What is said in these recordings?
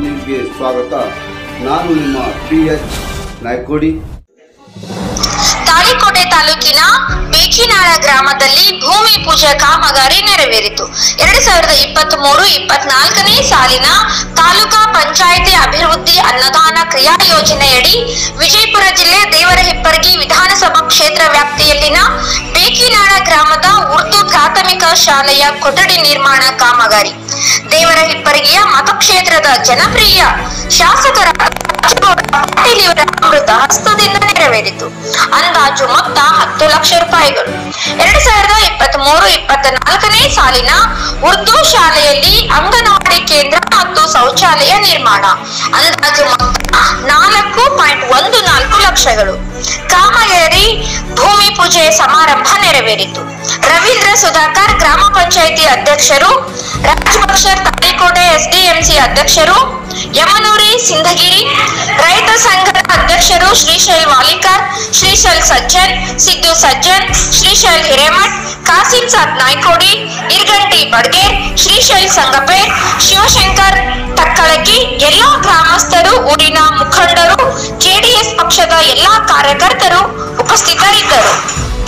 ನ್ಯೂಸ್ಗೆ ಸ್ವಾಗತ. ನಾನು ನಿಮ್ಮ PH ನಾಯ್ಕೋಡಿ. ತಾಳಿಕೋಟೆ ತಾಲೂಕಿನ ಬೇಕಿನಾಳ ಗ್ರಾಮದಲ್ಲಿ ಭೂಮಿ ಪೂಜೆ ಕಾಮಗಾರಿ ನೆರವೇರಿತು. 2023-24ನೇ ಸಾಲಿನ ತಾಲೂಕಾ ಪಂಚಾಯಿತಿ ಅಭಿವೃದ್ಧಿ ಅನುದಾನ ಕ್ರಿಯಾ ಯೋಜನೆಯಡಿ ವಿಜಯಪುರ ಜಿಲ್ಲೆ ದೇವರಹಿಪ್ಪರಗಿ ವಿಧಾನಸಭಾ ಕ್ಷೇತ್ರ ವ್ಯಾಪ್ತಿಯಲ್ಲಿನ ಬೇಕಿನಾಳ ಗ್ರಾಮದ ಉರ್ದು ಪ್ರಾಥಮಿಕ ಶಾಲೆಯ ಕೊಠಡಿ ನಿರ್ಮಾಣ ಕಾಮಗಾರಿ ದೇವರಹಿಪ್ಪರಗಿಯ ಮತಕ್ಷೇತ್ರದ ಜನಪ್ರಿಯ ಶಾಸಕರ ಅಮೃತ ಹಸ್ತದಿಂದ ನೆರವೇರಿತು. ಅಂದಾಜು ಮೊತ್ತ 10 ಲಕ್ಷ ರೂಪಾಯಿಗಳು. 2023-24ನೇ ಸಾಲಿನ ಉರ್ದು ಶಾಲೆಯಲ್ಲಿ ಅಂಗನವಾಡಿ ಕೇಂದ್ರ ಮತ್ತು ಶೌಚಾಲಯ ನಿರ್ಮಾಣ ಅಂದಾಜು ಮೊತ್ತ 4.14 ಲಕ್ಷಗಳು. ಕಾಮಗಾರಿ ಭೂಮಿ ಪೂಜೆ ಸಮಾರಂಭ ನೆರವೇರಿತು. ರವೀಂದ್ರ ಸುಧಾಕರ್ ಗ್ರಾಮ ಪಂಚಾಯಿತಿ ಅಧ್ಯಕ್ಷರು, ರಾಜಪಕ್ಷರ್ ತಾಳಿಕೋಟೆ SDMC ಅಧ್ಯಕ್ಷರು, ಯಮನೂರಿ ಸಿಂಧಗಿರಿ ರೈತ ಸಂಘದ ಅಧ್ಯಕ್ಷರು ಶ್ರೀಶೈಲ್ ವಾಲಿಕರ್, ಶ್ರೀಶೈಲ್ ಸಜ್ಜನ್, ಸಿದ್ದು ಸಜ್ಜನ್, ಶ್ರೀಶೈಲ್ ಹಿರೇಮಠ್, ಕಾಸಿಂ ಸಾಬ್ ನಾಯ್ಕೋಡಿ, ಇರ್ಗಂಟಿ ಬಡ್ಗೇರ್, ಶ್ರೀಶೈಲ್ ಸಂಗಪೇರ್, ಶಿವಶಂಕರ್ ತಕ್ಕಳಕಿ, ಎಲ್ಲಾ ಗ್ರಾಮಸ್ಥರು, ಊರಿನ ಮುಖಂಡರು, JDS ಪಕ್ಷದ ಎಲ್ಲಾ ಕಾರ್ಯಕರ್ತರು ಉಪಸ್ಥಿತರಿದ್ದರು.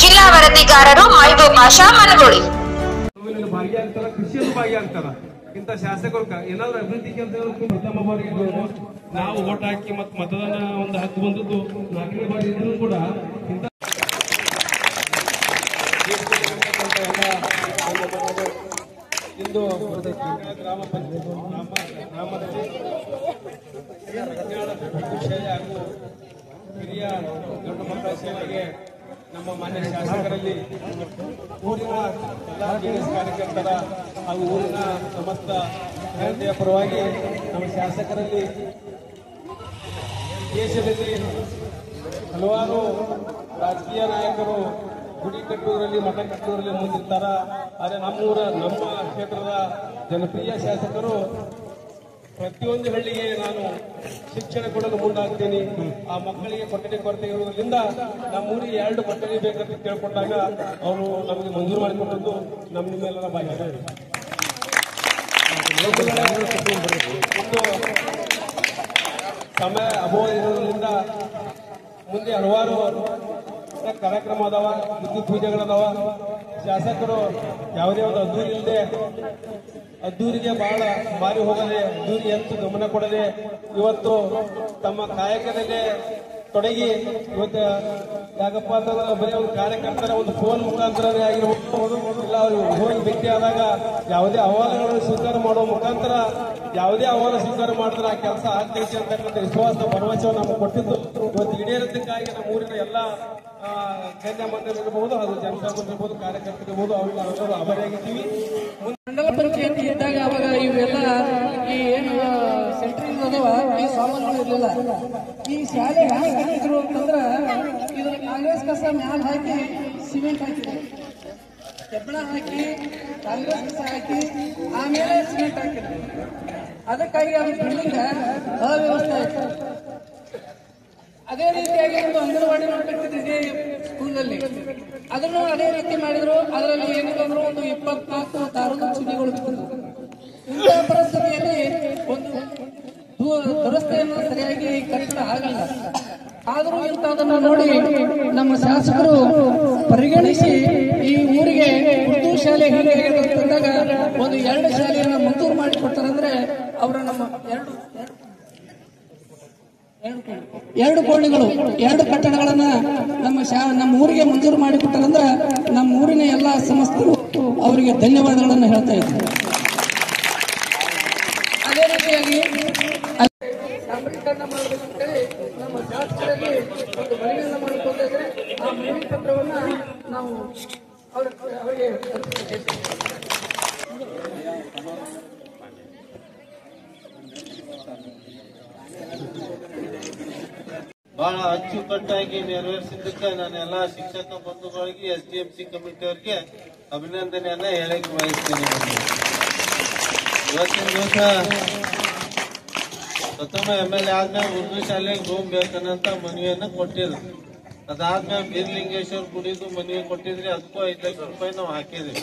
ಜಿಲ್ಲಾ ವರದಿಗಾರರು ಮಹಬೂಬ್ ಬಾಷಾ ಮನಗೋಳಿ. ಇಂಥ ಶಾಸಕರು ಏನಾದ್ರು ಅಭಿವೃದ್ಧಿ ಕೆಲಸ ಪ್ರಥಮ ಬಾರಿಗೆ ನಾವು ಓಟ್ ಹಾಕಿ ಮತ್ತು ಮತದಾನ ಒಂದು ಹಕ್ಕು ಬಂದದ್ದು 4ನೇ ಬಾರಿ ಇದ್ರೂ ಕೂಡ ಇಂಥ ಇಂದು ಗ್ರಾಮ ಗ್ರಾಮದಲ್ಲಿ ಹಾಗೂ ಹಿರಿಯ ದೊಡ್ಡ ಮಕ್ಕಳ ಸೇವೆಗೆ ನಮ್ಮ ಮಾನ್ಯ ಶಾಸಕರಲ್ಲಿ ಊರಿನ ಎಲ್ಲ JDS ಕಾರ್ಯಕರ್ತರ ಹಾಗೂ ಊರಿನ ಸಮಸ್ತ ಜನತೆಯ ಪರವಾಗಿ ನಮ್ಮ ಶಾಸಕರಲ್ಲಿ ದೇಶದಲ್ಲಿ ಹಲವಾರು ರಾಜಕೀಯ ನಾಯಕರು ಗುಡಿ ಕಟ್ಟುವುದರಲ್ಲಿ ಮಠ ಕಟ್ಟುವುದರಲ್ಲಿ ಮುಂದಿರ್ತಾರ. ಆದರೆ ನಮ್ಮ ಕ್ಷೇತ್ರದ ಜನಪ್ರಿಯ ಶಾಸಕರು ಪ್ರತಿಯೊಂದು ಹಳ್ಳಿಗೆ ನಾನು ಶಿಕ್ಷಣ ಕೊಡಲು ಮುಂದಾಗ್ತೀನಿ, ಆ ಮಕ್ಕಳಿಗೆ ಕೊಠಡಿ ಕೊರತೆ ಇರುವುದರಿಂದ ನಮ್ಮೂರಿಗೆ 2 ಕೊಠಡಿ ಬೇಕಂತ ಕೇಳ್ಕೊಂಡಾಗ ಅವರು ನಮಗೆ ಮಂಜೂರು ಮಾಡಿಕೊಟ್ಟದ್ದು ನಮ್ಮ ನಿಮ್ಮೆಲ್ಲರ ಭಾಗ್ಯ. ಸಮಯ ಅಭಾವ ಇರೋದ್ರಿಂದ ಮುಂದೆ ಹಲವಾರು ಕಾರ್ಯಕ್ರಮ ಅದಾವ, ವಿದ್ಯುತ್ ಪೂಜೆಗಳದಾವ. ಶಾಸಕರು ಯಾವುದೇ ಒಂದು ಅದ್ದೂರಿ ಇಲ್ಲದೆ ಅದ್ದೂರಿಗೆ ಬಹಳ ಮಾರಿ ಹೋಗದೆ ಅದ್ದೂರಿ ಹೆಚ್ಚು ಗಮನ ಕೊಡದೆ ಇವತ್ತು ತಮ್ಮ ಕಾಯಕದಲ್ಲೇ ತೊಡಗಿ ಇವತ್ತು ಯಾಕಪ್ಪ ಅಂತಂದ್ರೆ ಬರೀ ಒಂದು ಕಾರ್ಯಕರ್ತರ ಒಂದು ಫೋನ್ ಮುಖಾಂತರನೇ ಆಗಿರ್ಬೋದು, ಇಲ್ಲ ಅವರು ಹೋಗಿ ಭೇಟಿ ಆದಾಗ ಯಾವುದೇ ಅಹವಾಲುಗಳನ್ನು ಸ್ವೀಕಾರ ಮಾಡುವ ಮುಖಾಂತರ ಯಾವುದೇ ಅಹವಾಲು ಸ್ವೀಕಾರ ಮಾಡಿದ್ರೆ ಆ ಕೆಲಸ ಆಗ್ತೈತಿ ಅಂತಕ್ಕಂಥ ವಿಶ್ವಾಸ ಭರವಸೆಯನ್ನು ನಮಗೆ ಕೊಟ್ಟಿದ್ದು ಇವತ್ತು ಈಡೇರದಕ್ಕಾಗಿ ನಮ್ಮ ಊರಿನ ಎಲ್ಲ ಗಣ್ಯ ಮಂತ್ರಿಗಳಿರ್ಬೋದು, ಅದು ಜನಸಾಮಾನ್ಯರಿರ್ಬೋದು, ಕಾರ್ಯಕರ್ತರಿರ್ಬೋದು, ಅವರೆಲ್ಲರೂ ಆಭಾರಿಯಾಗಿದ್ದೀವಿ. ಮಂಡಲ ಪಂಚಾಯತಿ ಇದ್ದಾಗ ಅವಾಗ ಇವೆಲ್ಲ ಈ ಏನು ಸೆಂಟ್ರಿಂಗ್ ಅದಾವ ಈ ಸಾಮಾನುಗಳು ಇರಲಿಲ್ಲ. ಈ ಶಾಲೆ ಹ್ಯಾಂಗ ಕಟ್ಟಿದ್ರು ಅಂತಂದ್ರ ಇದು ಕಾಂಗ್ರೆಸ್ ಕಸ ಮ್ಯಾಲ ಹಾಕಿ ಸಿಮೆಂಟ್ ಹಾಕಿದ್ರು, ಕೆಬ್ಬಣ ಹಾಕಿ ಕಾಂಗ್ರೆಸ್ ಕಸ ಹಾಕಿ ಆಮೇಲೆ ಸಿಮೆಂಟ್ ಹಾಕಿದ್ರು. ಅದಕ್ಕಾಗಿ ಅದು ಬಿಲ್ಡಿಂಗ್ ಅವ್ಯವಸ್ಥೆ ಆಯ್ತು. ಅದೇ ರೀತಿಯಾಗಿ ಒಂದು ಅಂಗನವಾಡಿ ಕಟ್ಟಿದ್ರು ಇದೇ ಸ್ಕೂಲಲ್ಲಿ, ಅದನ್ನು ಅದೇ ರೀತಿ ಮಾಡಿದ್ರು. ಅದರಲ್ಲಿ ಏನಿಲ್ಲ ಅಂದ್ರೂ ಒಂದು 24 ತಾರದ ಚಿನ್ನಿಗಳು ಬಿದ್ದರು. ಇಂತಹ ಪರಿಸ್ಥಿತಿಯಲ್ಲಿ ಒಂದು ದುರಸ್ತಿಯನ್ನು ಸರಿಯಾಗಿ ಕಟ್ಟಡ ಆಗಲ್ಲ. ಆದರೂ ಇಂಥದನ್ನು ನೋಡಿ ನಮ್ಮ ಶಾಸಕರು ಪರಿಗಣಿಸಿ ಈ ಊರಿಗೆ ಉರ್ದು ಶಾಲೆ ಹೇಗೆ ಅಂತಂದಾಗ ಒಂದು 2 ಶಾಲೆಯನ್ನು ಮಂಜೂರು ಮಾಡಿಕೊಡ್ತಾರಂದ್ರೆ ಅವರ ನಮ್ಮ 2 ಕೋಣೆಗಳು 2 ಕಟ್ಟಡಗಳನ್ನ ನಮ್ಮ ಊರಿಗೆ ಮಂಜೂರು ಮಾಡಿಕೊಟ್ಟಾರಂದ್ರೆ ನಮ್ಮ ಊರಿನ ಎಲ್ಲಾ ಸಮಸ್ತರು ಅವರಿಗೆ ಧನ್ಯವಾದಗಳನ್ನು ಹೇಳ್ತಾ ಇದ್ದಾರೆ. ಅದೇ ರೀತಿಯಾಗಿ ಸಾಂದ್ರೀಕರಣ ಮಾಡಬೇಕಂತೇಳಿ ನಮ್ಮ ಶಾಸಕರಲ್ಲಿ ಒಂದು ಮನವಿಯನ್ನು ಮಾಡಿಕೊಂಡಿದ್ರೆ ಆ ಮನವಿ ಪತ್ರವನ್ನ ನಾವು ಅವರಿಗೆ ಬಹಳ ಅಚ್ಚುಕಟ್ಟಾಗಿ ನೆರವೇರಿಸಿದ್ದಕ್ಕೆ ನಾನು ಎಲ್ಲಾ ಶಿಕ್ಷಕ ಬಂಧುಗಳಿಗೆ SDMC ಕಮಿಟಿಯವರಿಗೆ ಅಭಿನಂದನೆಯನ್ನ ಹೇಳಕ್ಕೆ ಬಯಸ್ತೇನೆ. ಇವತ್ತಿನ ದಿವಸ ಪ್ರಥಮ MLA ಆದ್ಮೇಲೆ ಉರ್ದು ಶಾಲೆಗೆ ಹೋಗ್ಬೇಕನ್ನಂತ ಮನವಿಯನ್ನ ಕೊಟ್ಟಿದ್ರು. ಅದಾದ್ಮೇಲೆ ಬೀರ್ಲಿಂಗೇಶ್ವರ ಗುಡಿದು ಮನೆಗೆ ಕೊಟ್ಟಿದ್ರಿ, ಅದಕ್ಕೂ 5 ಲಕ್ಷ ರೂಪಾಯಿ ನಾವು ಹಾಕಿದ್ವಿ.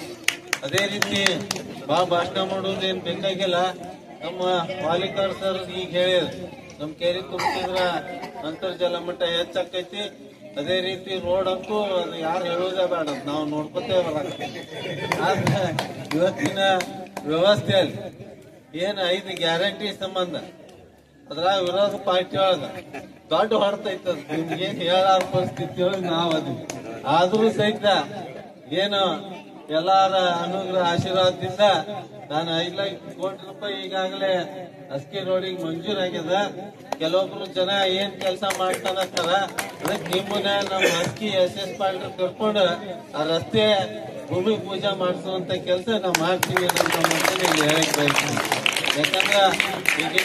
ಅದೇ ರೀತಿ ಭಾಷಣ ಮಾಡೋದೇನ್ ಬೇಕಾಗಿಲ್ಲ. ನಮ್ಮ ವಾಲಿಕಾರ್ ಸರ್ ಈಗ ಹೇಳಿದ್ರು, ನಮ್ ಕೆರೆ ತುಂಬಿದ್ರ ಅಂತರ್ಜಲ ಮಟ್ಟ ಹೆಚ್ಚಾಕೈತಿ. ಅದೇ ರೀತಿ ರೋಡ್ ಅಂತೂ ಅದು ಯಾರು ಹೇಳೋದೇ ಬೇಡ, ನಾವು ನೋಡ್ಕೊತೇವಲ್ಲ. ಆದ್ರೆ ಇವತ್ತಿನ ವ್ಯವಸ್ಥೆಯಲ್ಲಿ ಏನ್ 5 ಗ್ಯಾರಂಟಿ ಸಂಬಂಧ ಅದ್ರಾಗ ವಿರೋಧ ಪಾರ್ಟಿ ಒಳಗ ದೊಡ್ಡ ಹೊಡ್ತೈತದ. ನಿಮ್ಗೇನ್ ಹೇಳಾರ ಪರಿಸ್ಥಿತಿ ಒಳಗೆ ನಾವ್ ಅದ್ವಿ. ಆದ್ರೂ ಸಹಿತ ಏನು ಎಲ್ಲಾರ ಅನುಗ್ರಹ ಆಶೀರ್ವಾದದಿಂದ ನಾನು 5 ಲಕ್ಷ ಕೋಟಿ ರೂಪಾಯಿ ಈಗಾಗಲೇ ಅಸ್ಕಿ ರೋಡಿಗೆ ಮಂಜೂರಾಗ್ಯದ. ಕೆಲವೊಬ್ರು ಜನ ಏನ್ ಕೆಲಸ ಮಾಡ್ತಾನಂತಾರ, ಅದಕ್ಕೆ ನಿಮ್ಮನ್ನ ನಮ್ಮ ಅಸ್ಕಿ SS ಪಾಲ್ಡರ್ ಕರ್ಕೊಂಡು ಆ ರಸ್ತೆ ಭೂಮಿ ಪೂಜೆ ಮಾಡಿಸುವಂತ ಕೆಲಸ ನಾವು ಮಾಡ್ತೀವಿ ಅನ್ನೋ ಮಾತನ್ನ ಇಲ್ಲಿ ಹೇಳಕ್ ಬಯಸ್ತೀನಿ. ಯಾಕಂದ್ರ ಈಗ